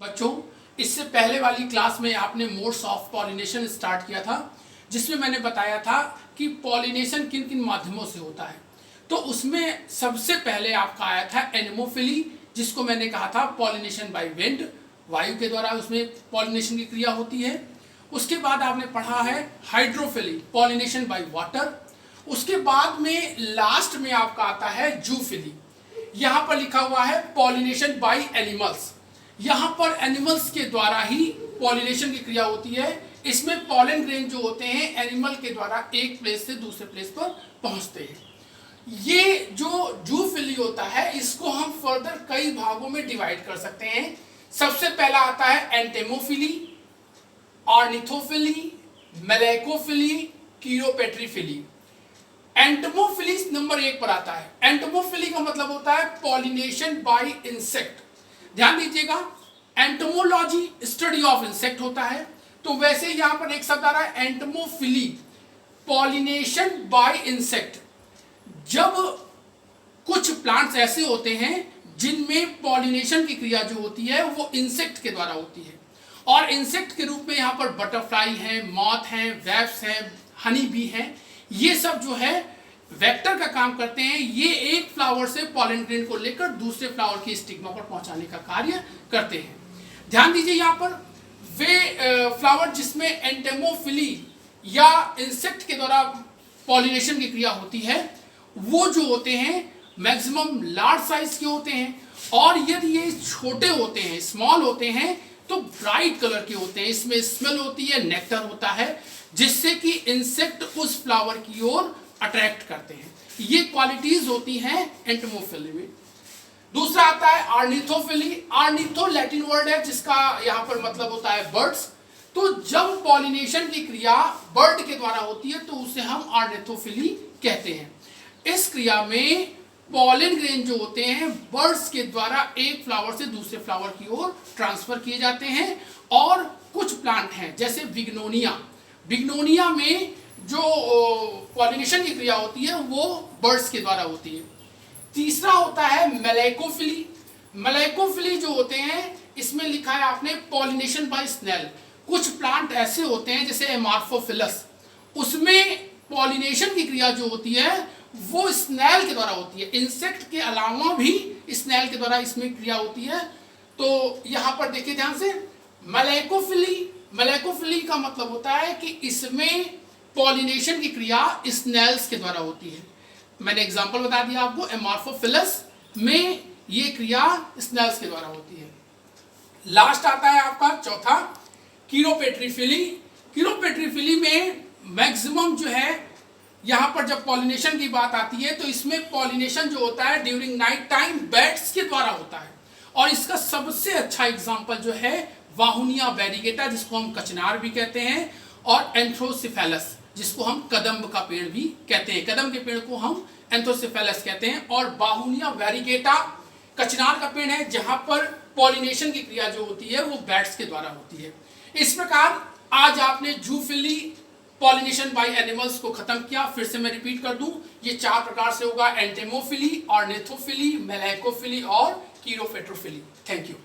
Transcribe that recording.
बच्चों, इससे पहले वाली क्लास में आपने मोड्स ऑफ पॉलिनेशन स्टार्ट किया था, जिसमें मैंने बताया था कि पॉलिनेशन किन किन माध्यमों से होता है। तो उसमें सबसे पहले आपका आया था एनेमोफिली, जिसको मैंने कहा था पॉलिनेशन बाय विंड, वायु के द्वारा उसमें पॉलिनेशन की क्रिया होती है। उसके बाद आपने पढ़ा है हाइड्रोफिली, पॉलिनेशन बाय वाटर। उसके बाद में लास्ट में आपका आता है जूफिली। यहाँ पर लिखा हुआ है पॉलिनेशन बाय एनिमल्स। यहाँ पर एनिमल्स के द्वारा ही पॉलिनेशन की क्रिया होती है। इसमें पॉलन ग्रेन जो होते हैं एनिमल के द्वारा एक प्लेस से दूसरे प्लेस पर पहुंचते हैं। ये जो जूफिली होता है इसको हम फर्दर कई भागों में डिवाइड कर सकते हैं। सबसे पहला आता है एंटेमोफिली, ऑर्निथोफिली, मेलैकोफिली, कीरोपेट्रीफिली। एंटमोफिली नंबर 1 पर आता है। एंटमोफिली का मतलब होता है पॉलिनेशन बाय इंसेक्ट। ध्यान दीजिएगा, एंटमोलॉजी स्टडी ऑफ इंसेक्ट होता है, तो वैसे यहां पर एक शब्द आ रहा है एंटमोफिली, पॉलिनेशन बाय इंसेक्ट। जब कुछ प्लांट्स ऐसे होते हैं जिनमें पॉलिनेशन की क्रिया जो होती है वो इंसेक्ट के द्वारा होती है, और इंसेक्ट के रूप में यहाँ पर बटरफ्लाई है, मॉथ है, वेब्स है, हनी बी है, ये सब जो है वेक्टर का काम करते हैं। ये एक फ्लावर से पॉलन ग्रेन को लेकर दूसरे फ्लावर की स्टिग्मा पर पहुंचाने का कार्य करते हैं। ध्यान दीजिए, यहाँ पर वे फ्लावर जिसमें एंटेमोफिली या इंसेक्ट के द्वारा पॉलिनेशन की क्रिया होती है वो जो होते हैं मैक्सिमम लार्ज साइज के होते हैं, और यदि ये छोटे होते हैं, स्मॉल होते हैं, तो ब्राइट कलर के होते हैं। इसमें स्मेल होती है, नेक्टर होता है, जिससे कि इंसेक्ट उस फ्लावर की ओर अट्रैक्ट करते हैं। ये क्वालिटीज होती हैं एंटमोफिली में। दूसरा आता है ऑर्निथोफिली। ऑर्निथो लैटिन वर्ड है जिसका यहाँ पर मतलब होता है बर्ड्स। तो जब पॉलिनेशन की क्रिया बर्ड के द्वारा होती है तो उसे हम ऑर्निथोफिली कहते हैं। इस क्रिया में पॉलन ग्रेन जो होते हैं बर्ड्स के द्वारा एक फ्लावर से दूसरे फ्लावर की ओर ट्रांसफर किए जाते हैं। और कुछ प्लांट हैं जैसे बिग्नोनिया, बिग्नोनिया में जो पॉलिनेशन की क्रिया होती है वो बर्ड्स के द्वारा होती है। तीसरा होता है मेलैकोफिली। मेलैकोफिली जो होते हैं इसमें लिखा है आपने पॉलिनेशन बाय स्नेल। कुछ प्लांट ऐसे होते हैं जैसे एमार्फोफिलस, उसमें पॉलिनेशन की क्रिया जो होती है वो स्नेल के द्वारा होती है। इंसेक्ट के अलावा भी स्नेल के द्वारा इसमें क्रिया होती है। तो यहाँ पर देखिए ध्यान से, मेलैकोफिली, मेलैकोफिली का मतलब होता है कि इसमें पॉलिनेशन की क्रिया स्नेल्स के द्वारा होती है। मैंने एग्जांपल बता दिया आपको, एमार्फोफिलस में ये क्रिया स्नेल्स के द्वारा होती है। लास्ट आता है आपका चौथा कीरोपेट्रीफिली। कीरोपेट्रीफिली में मैक्सिमम जो है यहाँ पर जब पॉलिनेशन की बात आती है तो इसमें पॉलिनेशन जो होता है ड्यूरिंग नाइट टाइम बैट्स के द्वारा होता है। और इसका सबसे अच्छा एग्जांपल जो है वाहुनिया वेरिगेटा, जिसको हम कचनार भी कहते हैं, और एंथ्रोसिफेलस, जिसको हम कदम्ब का पेड़ भी कहते हैं। कदम के पेड़ को हम एंथ्रोसिफेलस कहते हैं। और बाहुनिया वेरिगेटा कचनार का पेड़ है जहां पर पॉलिनेशन की क्रिया जो होती है वो बैट्स के द्वारा होती है। इस प्रकार आज आपने जूफिली, पॉलिनेशन बाय एनिमल्स को खत्म किया। फिर से मैं रिपीट कर दूं, ये 4 प्रकार से होगा: एंटेमोफिली, ऑर्निथोफिली, मेलैकोफिली और कीरोपेट्रोफिली। Thank you.